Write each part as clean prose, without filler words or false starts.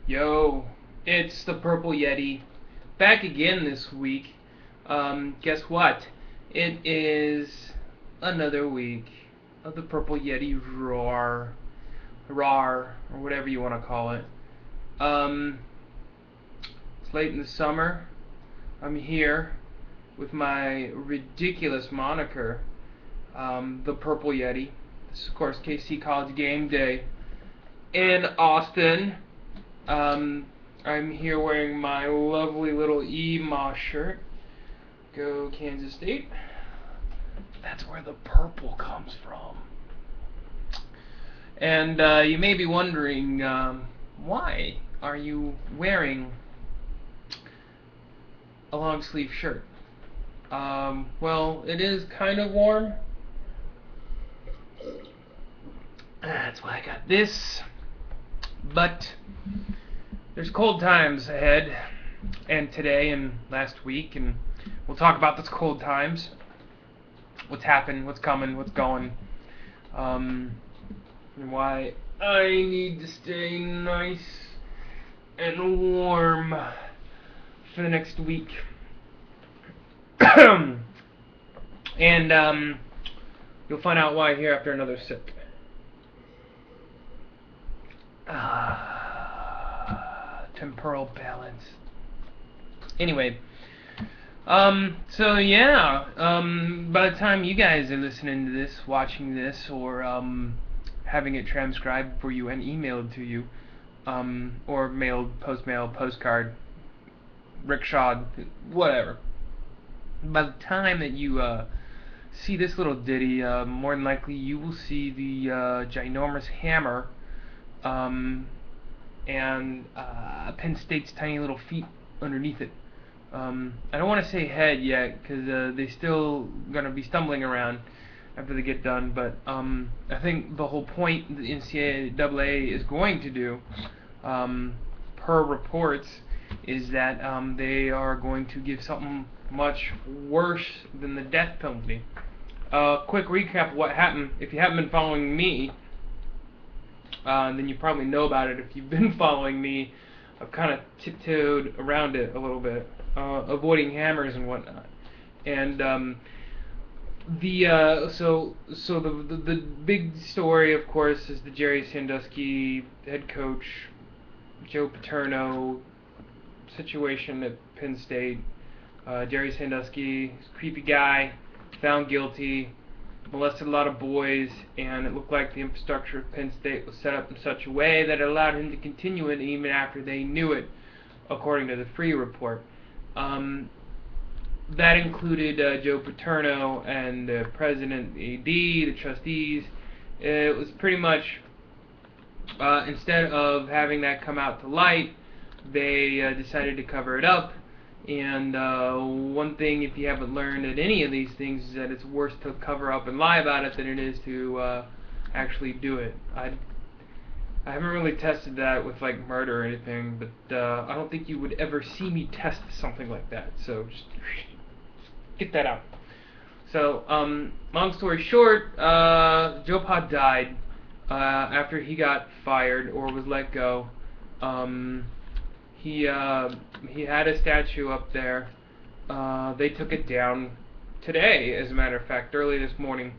Yo, it's the Purple Yeti, back again this week. Guess what? It is another week of the Purple Yeti roar, or whatever you want to call it. Um, it's late in the summer. I'm here with my ridiculous moniker, the Purple Yeti. This is, of course, KC College Game Day in Austin. I'm here wearing my lovely little E-Moss shirt. Go Kansas State. That's where the purple comes from. And you may be wondering, why are you wearing a long sleeve shirt? Well, it is kind of warm. That's why I got this. But there's cold times ahead, and today and last week, and we'll talk about those cold times. What's happened, what's coming, what's going, and why I need to stay nice and warm for the next week. And you'll find out why here after another sip. Temporal balance. Anyway, so yeah, by the time you guys are listening to this, watching this, or having it transcribed for you and emailed to you, or mailed, postcard, rickshawed, whatever. By the time that you see this little ditty, more than likely you will see the ginormous hammer and Penn State's tiny little feet underneath it. I don't want to say head yet, because they're still going to be stumbling around after they get done, but I think the whole point the NCAA is going to do, per reports, is that they are going to give something much worse than the death penalty. Quick recap of what happened. If you haven't been following me, then you probably know about it. If you've been following me, I've kind of tiptoed around it a little bit, avoiding hammers and whatnot. And the big story, of course, is the Jerry Sandusky head coach Joe Paterno situation at Penn State. Jerry Sandusky, creepy guy, found guilty, molested a lot of boys, and it looked like the infrastructure of Penn State was set up in such a way that it allowed him to continue it even after they knew it, according to the Free Report. That included Joe Paterno and the president, the AD, the trustees. It was pretty much, instead of having that come out to light, they decided to cover it up. And one thing, if you haven't learned at any of these things, is that it's worse to cover up and lie about it than it is to actually do it. I haven't really tested that with like murder or anything, but I don't think you would ever see me test something like that. So just get that out. So long story short, Joe Pod died after he got fired or was let go. He had a statue up there. They took it down today, as a matter of fact, early this morning.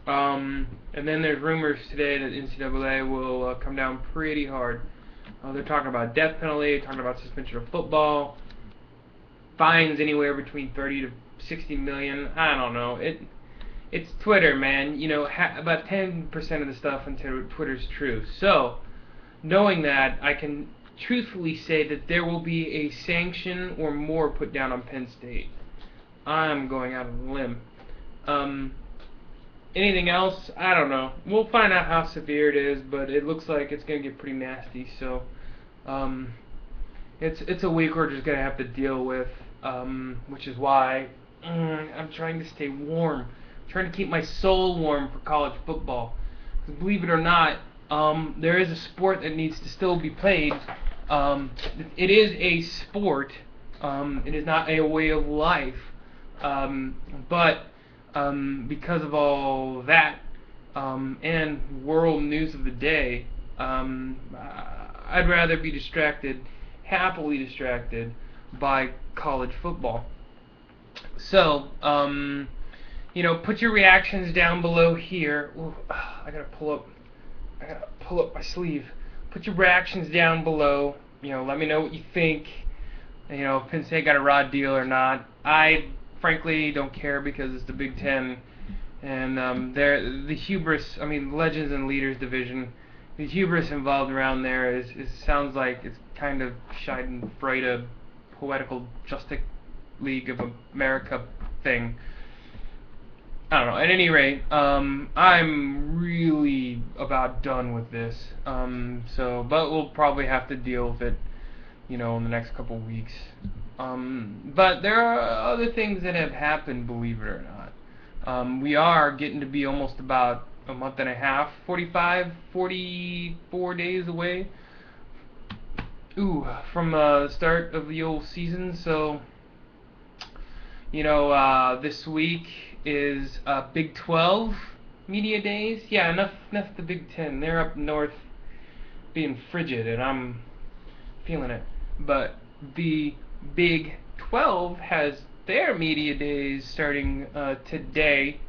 And then there's rumors today that NCAA will come down pretty hard. They're talking about death penalty, talking about suspension of football, fines anywhere between 30 to 60 million. I don't know. It's Twitter, man. You know, about 10% of the stuff on Twitter's true. So, knowing that, I can truthfully say that there will be a sanction or more put down on Penn State. I'm going out on a limb. Anything else? I don't know. We'll find out how severe it is, but it looks like it's going to get pretty nasty. So, it's a week we're just going to have to deal with, which is why I'm trying to stay warm. I'm trying to keep my soul warm for college football. 'Cause believe it or not, there is a sport that needs to still be played. It is a sport. It is not a way of life. But because of all that and world news of the day, I'd rather be distracted, happily distracted, by college football. So, put your reactions down below here. Ooh, I gotta pull up my sleeve. Put your reactions down below. Let me know what you think. If Penn State got a raw deal or not. I frankly don't care because it's the Big Ten, and the hubris. Legends and Leaders division. The hubris involved around there sounds like it's kind of Schadenfreude, Poetical Justice League of America thing. I don't know. At any rate, I'm really about done with this. But we'll probably have to deal with it, in the next couple weeks. But there are other things that have happened, believe it or not. We are getting to be almost about a month and a half, 44 days away. From the start of the old season. So, this week is Big 12 media days. Yeah, enough the Big 10. They're up north being frigid, and I'm feeling it. But the Big 12 has their media days starting today.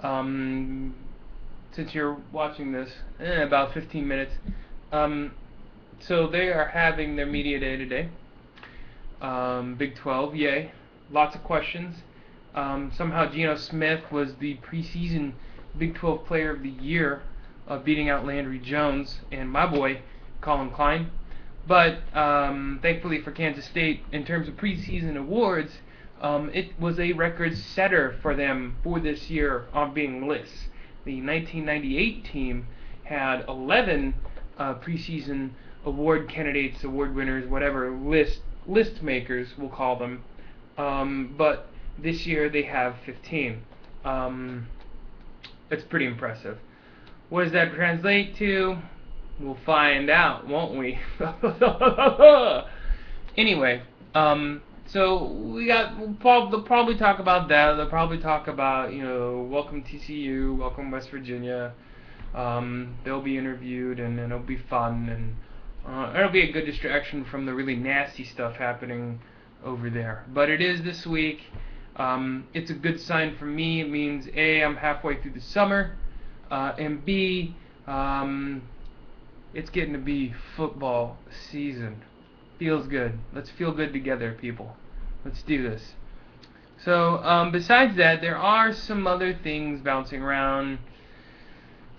Since you're watching this, about 15 minutes. So they are having their media day today. Big 12, yay. Lots of questions. Somehow Geno Smith was the preseason Big 12 Player of the Year, beating out Landry Jones and my boy, Collin Klein. But thankfully for Kansas State, in terms of preseason awards, it was a record setter for them for this year on being lists. The 1998 team had 11 preseason award candidates, award winners, whatever, list makers, we'll call them. But this year they have 15. It's pretty impressive. What does that translate to? We'll find out, won't we? Anyway, so they'll probably talk about that. They'll probably talk about, welcome TCU, welcome West Virginia. They'll be interviewed, and it'll be fun, and it'll be a good distraction from the really nasty stuff happening over there. But it is this week. It's a good sign for me. It means A, I'm halfway through the summer, and B, it's getting to be football season. Feels good. Let's feel good together, people. Let's do this. So, besides that, there are some other things bouncing around.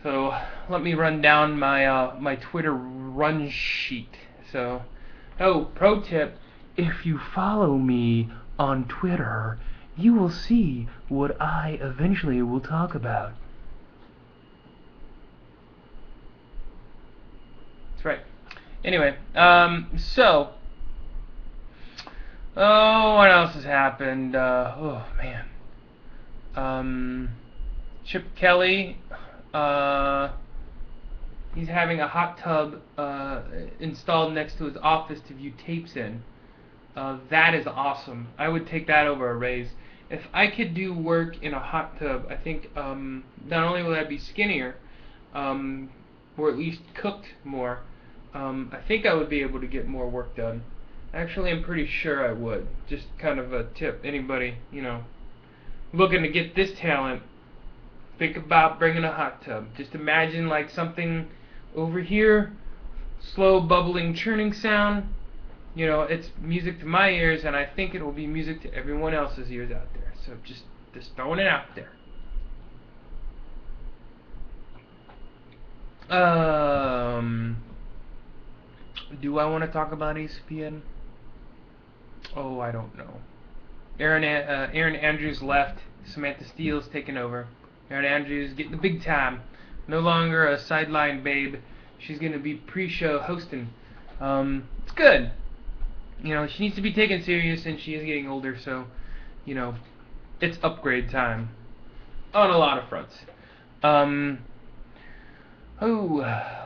So, let me run down my Twitter run sheet. So, pro tip, if you follow me on Twitter, you will see what I eventually will talk about. That's right. Anyway, what else has happened? Chip Kelly, he's having a hot tub installed next to his office to view tapes in. That is awesome. I would take that over a raise. If I could do work in a hot tub, I think not only will I be skinnier, or at least cooked more, I think I would be able to get more work done. Actually, I'm pretty sure I would. Just kind of a tip. Anybody, looking to get this talent, think about bringing a hot tub. Just imagine like something over here, slow bubbling churning sound. It's music to my ears, and I think it will be music to everyone else's ears out there. So just throwing it out there. Do I want to talk about ESPN? Oh, I don't know. Erin Andrews left. Samantha Steele's taken over. Erin Andrews getting the big time. No longer a sideline babe. She's going to be pre-show hosting. It's good. She needs to be taken serious, and she is getting older, so, it's upgrade time. On a lot of fronts.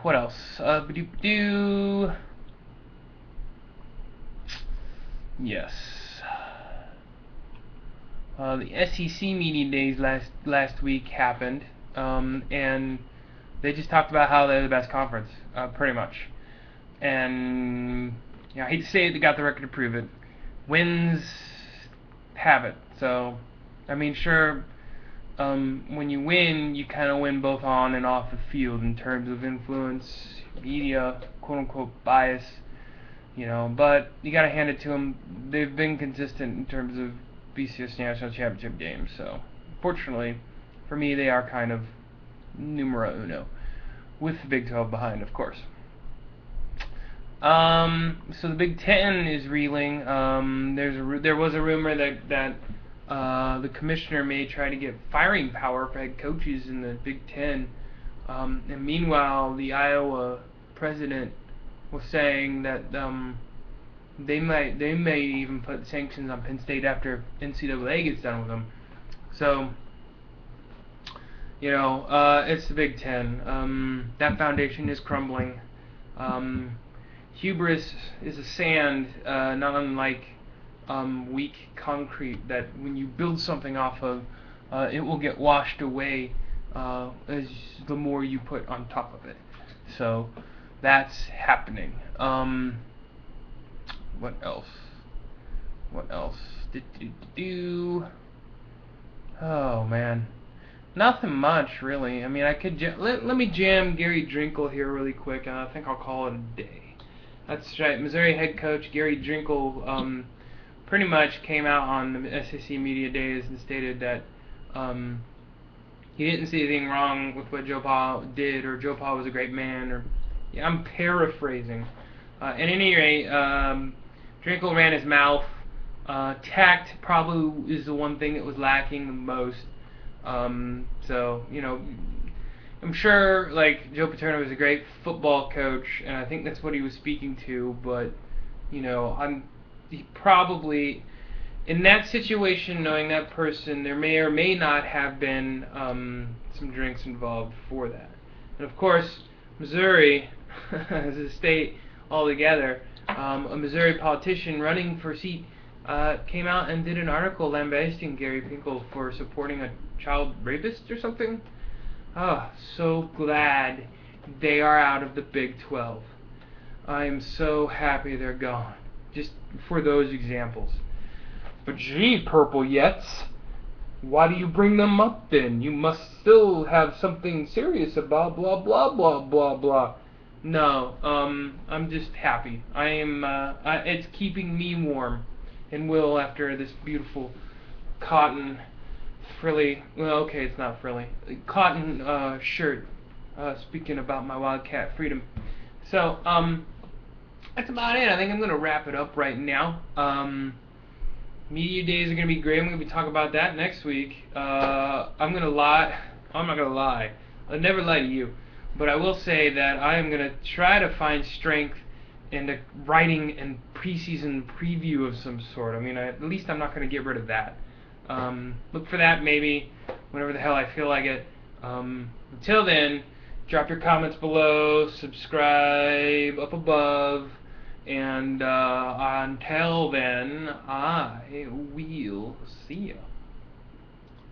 What else? Yes. The SEC media days last week happened, and they just talked about how they're the best conference, pretty much. and yeah, I hate to say it, they got the record to prove it. Wins have it. So, I mean, sure, when you win, you kind of win both on and off the field in terms of influence, media, quote-unquote bias, but you got to hand it to them. They've been consistent in terms of BCS National Championship games, so fortunately, for me, they are kind of numero uno, with the Big 12 behind, of course. So the Big Ten is reeling. There was a rumor that the commissioner may try to get firing power for head coaches in the Big Ten. And meanwhile, the Iowa president was saying that they may even put sanctions on Penn State after NCAA gets done with them. So, it's the Big Ten. That foundation is crumbling. Hubris is a sand, not unlike weak concrete, that when you build something off of, it will get washed away as the more you put on top of it. So that's happening. What else? Oh man, nothing much really. I mean, I could let me jam Gary Drinkle here really quick, and I think I'll call it a day. That's right. Missouri head coach Gary Drinkle pretty much came out on the SEC Media Days and stated that he didn't see anything wrong with what Joe Pa did, or Joe Pa was a great man, or I'm paraphrasing. At any rate, Drinkle ran his mouth. Tact probably is the one thing that was lacking the most. So, I'm sure, Joe Paterno was a great football coach, and I think that's what he was speaking to, but, he probably, in that situation, knowing that person, there may or may not have been some drinks involved for that. And of course, Missouri, as a state altogether, a Missouri politician running for seat came out and did an article lambasting Gary Pinkel for supporting a child rapist or something. Oh, so glad they are out of the Big 12. I am so happy they're gone, just for those examples. But gee, Purple Yets, why do you bring them up then? You must still have something serious about blah blah blah blah blah. No, I'm just happy. It's keeping me warm and will after this beautiful cotton frilly, well, okay, it's not frilly, cotton shirt, speaking about my Wildcat freedom. So, that's about it. I think I'm going to wrap it up right now. Media days are going to be great. I'm going to be talking about that next week. I'm not going to lie. I'll never lie to you. But I will say that I am going to try to find strength in writing and preseason preview of some sort. I mean, at least I'm not going to get rid of that. Look for that maybe whenever the hell I feel like it. Until then, drop your comments below, subscribe up above, and until then, I will see ya.